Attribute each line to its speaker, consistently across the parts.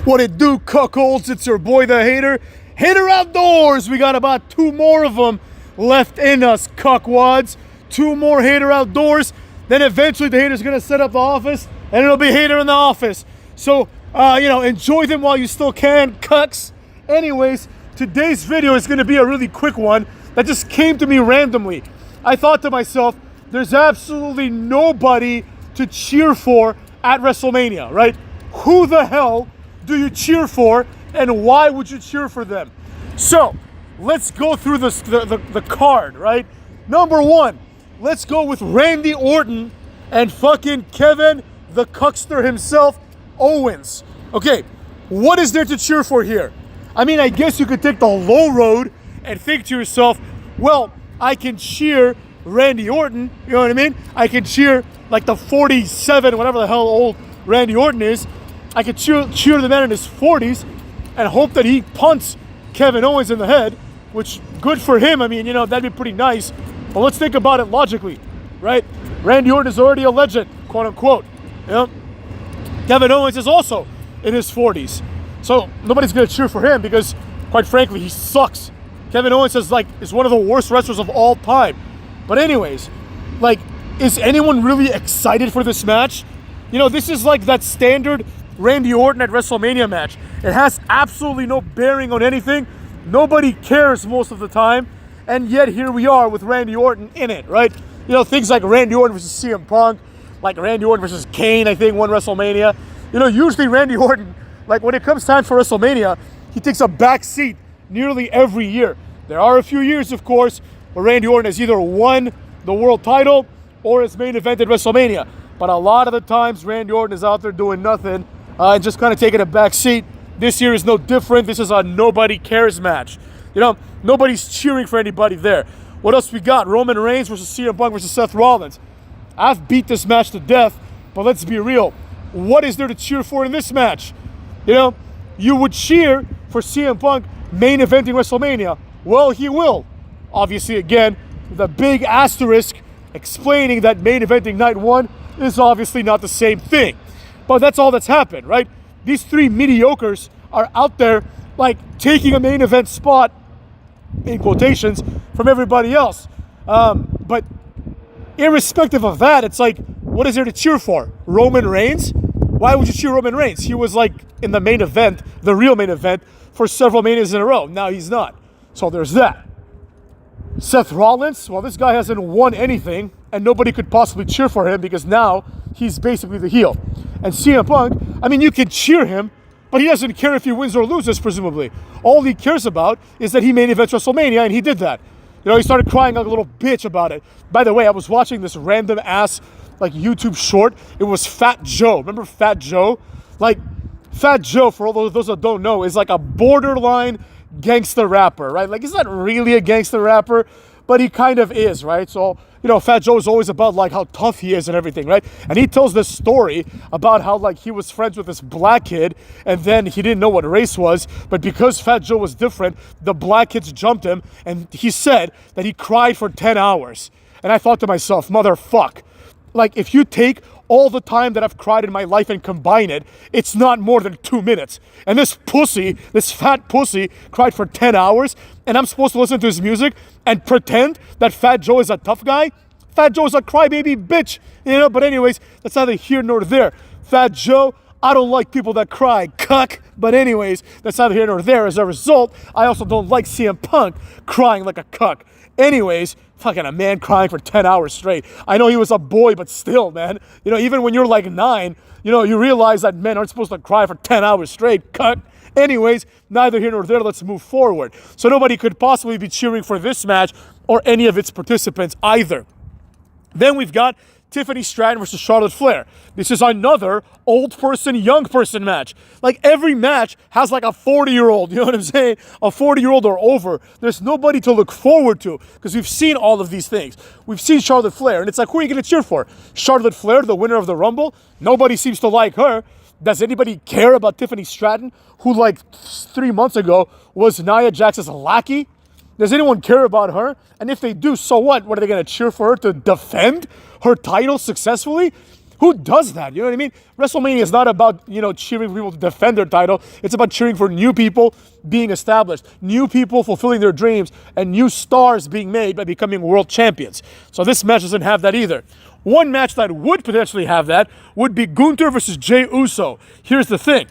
Speaker 1: What it do, cuckolds? It's your boy, the Hater. Hater Outdoors. We got about 2 more of them left in us, cuckwads. 2 more Hater Outdoors. Then eventually the Hater's going to set up the office, and it'll be Hater in the office. So, enjoy them while you still can, cucks. Anyways, today's video is going to be a really quick one that just came to me randomly. I thought to myself, there's absolutely nobody to cheer for at WrestleMania, right? Who the hell do you cheer for, and why would you cheer for them? So, let's go through the card, right? Number 1, let's go with Randy Orton and fucking Kevin, the cuckster himself, Owens. Okay, what is there to cheer for here? I mean, I guess you could take the low road and think to yourself, well, I can cheer Randy Orton, you know what I mean? I can cheer like the 47, whatever the hell old Randy Orton is. I could cheer the man in his 40s and hope that he punts Kevin Owens in the head, which, good for him. I mean, that'd be pretty nice. But let's think about it logically, right? Randy Orton is already a legend, quote unquote. Kevin Owens is also in his 40s. So nobody's going to cheer for him because, quite frankly, he sucks. Kevin Owens is one of the worst wrestlers of all time. But anyways, is anyone really excited for this match? This is like that standard Randy Orton at WrestleMania match. It has absolutely no bearing on anything. Nobody cares most of the time. And yet here we are with Randy Orton in it, right? Things like Randy Orton versus CM Punk, like Randy Orton versus Kane, I think, won WrestleMania. Usually Randy Orton, when it comes time for WrestleMania, he takes a back seat nearly every year. There are a few years, of course, where Randy Orton has either won the world title or has main evented WrestleMania. But a lot of the times, Randy Orton is out there doing nothing and just kind of taking a back seat. This year is no different. This is a nobody cares match. Nobody's cheering for anybody there. What else we got? Roman Reigns versus CM Punk versus Seth Rollins. I've beat this match to death, but let's be real. What is there to cheer for in this match? You would cheer for CM Punk main eventing WrestleMania. Well, he will. Obviously, again, the big asterisk explaining that main eventing night 1 is obviously not the same thing. But that's all that's happened, right? These 3 mediocres are out there, taking a main event spot, in quotations, from everybody else. But irrespective of that, it's what is there to cheer for? Roman Reigns? Why would you cheer Roman Reigns? He was in the main event, the real main event, for several Manias in a row. Now he's not. So there's that. Seth Rollins, well, this guy hasn't won anything, and nobody could possibly cheer for him because now he's basically the heel. And CM Punk, I mean, you can cheer him, but he doesn't care if he wins or loses, presumably. All he cares about is that he main events WrestleMania, and he did that. He started crying like a little bitch about it. By the way, I was watching this random ass, YouTube short. It was Fat Joe. Remember Fat Joe? Fat Joe, for all those that don't know, is a borderline gangster rapper, right? He's not really a gangster rapper, but he kind of is, right? So, Fat Joe is always about how tough he is and everything, right? And he tells this story about how he was friends with this black kid, and then he didn't know what race was, but because Fat Joe was different, the black kids jumped him, and he said that he cried for 10 hours. And I thought to myself, motherfuck, if you take all the time that I've cried in my life and combine it, it's not more than 2 minutes. And this fat pussy, cried for 10 hours, and I'm supposed to listen to his music and pretend that Fat Joe is a tough guy? Fat Joe is a crybaby bitch, But anyways, that's neither here nor there. Fat Joe, I don't like people that cry, cuck. But anyways, that's neither here nor there. As a result, I also don't like CM Punk crying like a cuck. Anyways, fucking a man crying for 10 hours straight. I know he was a boy, but still, man. Even when you're 9, you realize that men aren't supposed to cry for 10 hours straight. Cut. Anyways, neither here nor there. Let's move forward. So nobody could possibly be cheering for this match or any of its participants either. Then we've got Tiffany Stratton versus Charlotte Flair. This is another old person, young person match. Every match has a 40-year-old, you know what I'm saying? A 40-year-old or over. There's nobody to look forward to because we've seen all of these things. We've seen Charlotte Flair, and it's who are you going to cheer for? Charlotte Flair, the winner of the Rumble? Nobody seems to like her. Does anybody care about Tiffany Stratton, who 3 months ago was Nia Jax's lackey? Does anyone care about her? And if they do, so what? What, are they going to cheer for her to defend her title successfully? Who does that? You know what I mean? WrestleMania is not about, cheering for people to defend their title. It's about cheering for new people being established, new people fulfilling their dreams, and new stars being made by becoming world champions. So this match doesn't have that either. One match that would potentially have that would be Gunther versus Jay Uso. Here's the thing.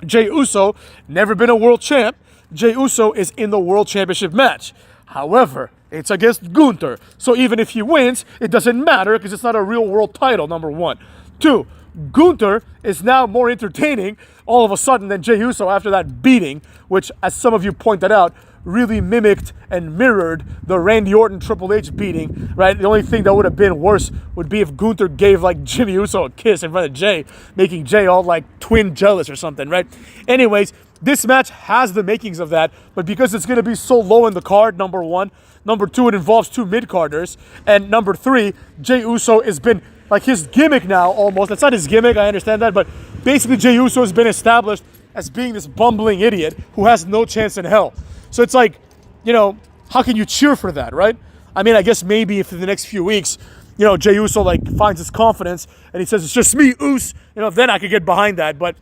Speaker 1: Jay Uso, never been a world champ. Jay Uso is in the world championship match. However, it's against Gunther. So even if he wins, it doesn't matter because it's not a real world title, number one. Two, Gunther is now more entertaining all of a sudden than Jay Uso after that beating, which, as some of you pointed out, really mimicked and mirrored the Randy Orton Triple H beating, right? The only thing that would have been worse would be if Gunther gave like Jimmy Uso a kiss in front of Jay, making Jay all like twin jealous or something, right? Anyways, this match has the makings of that, but because it's going to be so low in the card, number one. Number two, it involves two mid-carders. And number three, Jay Uso has been like his gimmick now almost. That's not his gimmick, I understand that, but basically Jay Uso has been established as being this bumbling idiot who has no chance in hell. So it's like, how can you cheer for that, right? I mean, I guess maybe if in the next few weeks, Jay Uso like finds his confidence and he says, it's just me, Us, then I could get behind that. But,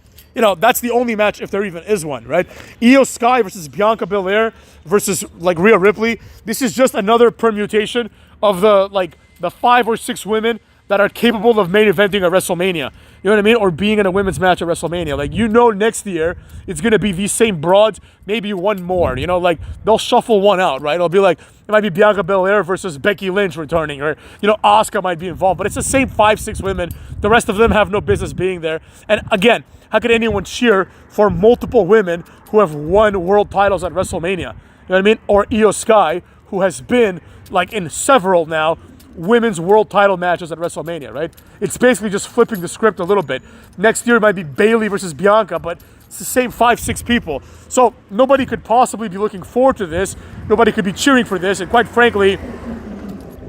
Speaker 1: that's the only match if there even is one, right? Io Sky versus Bianca Belair versus like Rhea Ripley. This is just another permutation of the 5 or 6 women that are capable of main eventing at WrestleMania. You know what I mean? Or being in a women's match at WrestleMania. Like, next year, it's going to be these same broads, maybe one more. They'll shuffle one out, right? It'll be like, it might be Bianca Belair versus Becky Lynch returning, or, Asuka might be involved. But it's the same 5, 6 women. The rest of them have no business being there. And again, how could anyone cheer for multiple women who have won world titles at WrestleMania? You know what I mean? Or Io Sky, who has been, like, in several now, women's world title matches at WrestleMania, right? It's basically just flipping the script a little bit. Next year it might be Bayley versus Bianca, but it's the same 5, 6 people. So nobody could possibly be looking forward to this. Nobody could be cheering for this. And quite frankly,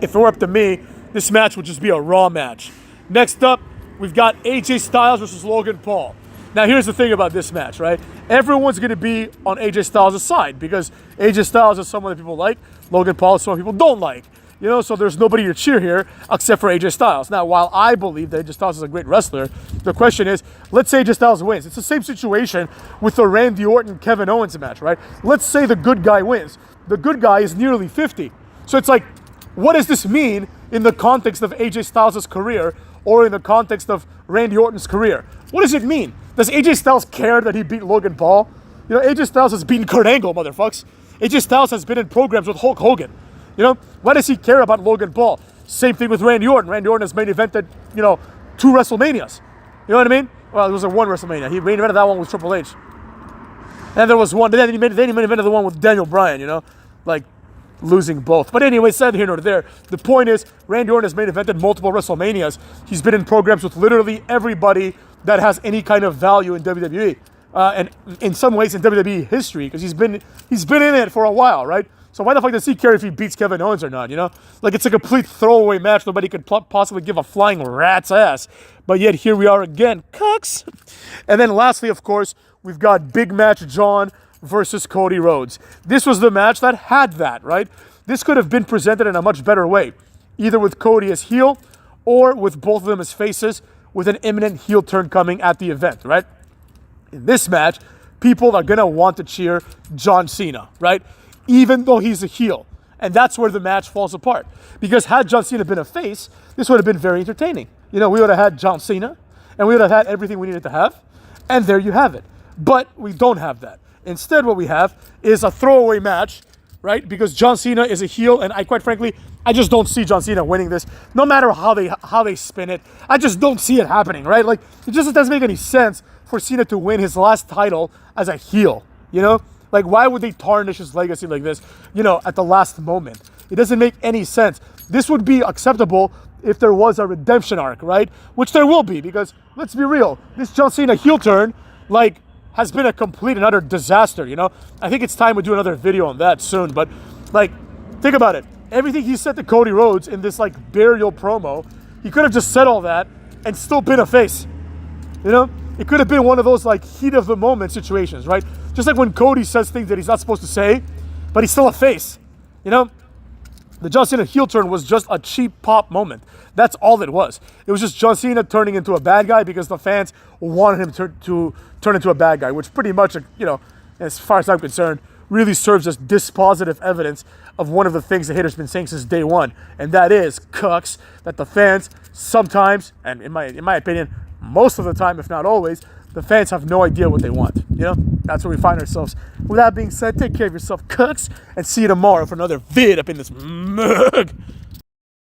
Speaker 1: if it were up to me, this match would just be a Raw match. Next up, we've got AJ Styles versus Logan Paul. Now here's the thing about this match, right? Everyone's going to be on AJ Styles' side because AJ Styles is someone that people like. Logan Paul is someone people don't like. So there's nobody to cheer here except for AJ Styles. Now, while I believe that AJ Styles is a great wrestler, the question is, let's say AJ Styles wins. It's the same situation with the Randy Orton Kevin Owens match, right? Let's say the good guy wins. The good guy is nearly 50. So it's like, what does this mean in the context of AJ Styles' career or in the context of Randy Orton's career? What does it mean? Does AJ Styles care that he beat Logan Paul? AJ Styles has beaten Kurt Angle, motherfucks. AJ Styles has been in programs with Hulk Hogan. Why does he care about Logan Paul? Same thing with Randy Orton. Randy Orton has main evented, 2 WrestleManias. You know what I mean? Well, there was one WrestleMania. He main evented that one with Triple H. And there was one. Then he main evented the one with Daniel Bryan, like losing both. But anyway, said here nor there. The point is, Randy Orton has main evented multiple WrestleManias. He's been in programs with literally everybody that has any kind of value in WWE. And in some ways in WWE history, because he's been in it for a while, right? So why the fuck does he care if he beats Kevin Owens or not, Like, it's a complete throwaway match. Nobody could possibly give a flying rat's ass. But yet, here we are again. Cucks. And then lastly, of course, we've got Big Match John versus Cody Rhodes. This was the match that had that, right? This could have been presented in a much better way. Either with Cody as heel or with both of them as faces with an imminent heel turn coming at the event, right? In this match, people are going to want to cheer John Cena, right? Even though he's a heel. And that's where the match falls apart. Because had John Cena been a face, this would have been very entertaining. We would have had John Cena, and we would have had everything we needed to have, and there you have it. But we don't have that. Instead, what we have is a throwaway match, right? Because John Cena is a heel, and quite frankly, I just don't see John Cena winning this. No matter how they spin it, I just don't see it happening, right? Like, it just doesn't make any sense for Cena to win his last title as a heel, Like, why would they tarnish his legacy like this, at the last moment? It doesn't make any sense. This would be acceptable if there was a redemption arc, right? Which there will be, because let's be real, this John Cena heel turn, has been a complete and utter disaster, I think it's time we do another video on that soon, but, think about it. Everything he said to Cody Rhodes in this, burial promo, he could have just said all that and still been a face, It could have been one of those, heat of the moment situations, right? Just like when Cody says things that he's not supposed to say, but he's still a face, The John Cena heel turn was just a cheap pop moment. That's all it was. It was just John Cena turning into a bad guy because the fans wanted him to turn into a bad guy, which pretty much, you know, as far as I'm concerned, really serves as dispositive evidence of one of the things the haters been saying since day one, and that is, cucks, that the fans sometimes, and in my opinion, most of the time, if not always, the fans have no idea what they want. You know, that's where we find ourselves. With that being said, take care of yourself, cucks, and see you tomorrow for another vid up in this mug.